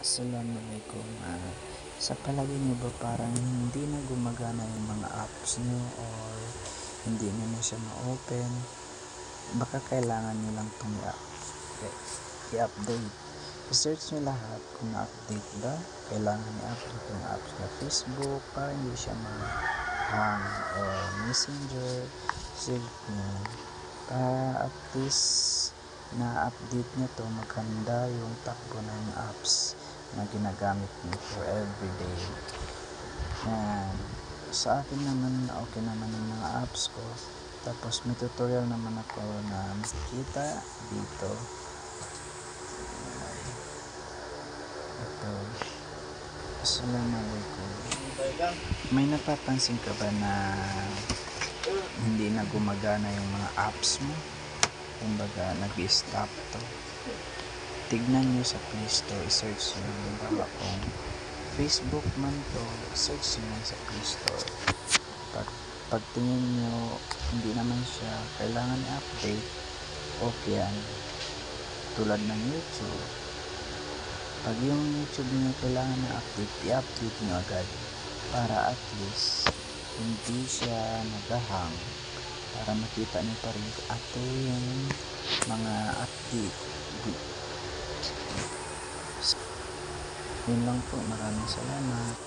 Assalamualaikum. Sa palagay niyo ba parang hindi na gumagana yung mga apps niyo or hindi niyo na siya ma-open? Baka kailangan niyo lang itong i-update. I-search niyo lahat kung na-update ba. Kailangan i-update yung apps na Facebook para hindi siya ma-hang or Messenger. Search niyo para at least na-update niyo to, maganda yung takbo ng apps na ginagamit niyo for everyday. And sa akin naman, okay naman yung mga apps ko. Tapos may tutorial naman ako na makikita dito. Ito. Assalamualaikum. May napapansin ka ba na hindi na gumagana yung mga apps mo? Kumbaga nag-stop to. Tignan nyo sa Play Store, i-search nyo. Bawa kung Facebook man to, search nyo sa Play Store. Pag tingin nyo hindi naman siya kailangan i-update, okay yan. Tulad ng YouTube, pag yung YouTube nyo kailangan na-update, i-update nyo agad para at least hindi siya nag-hang, para makita nyo pa rin ato yung mga update. Yun lang po, maraming salamat.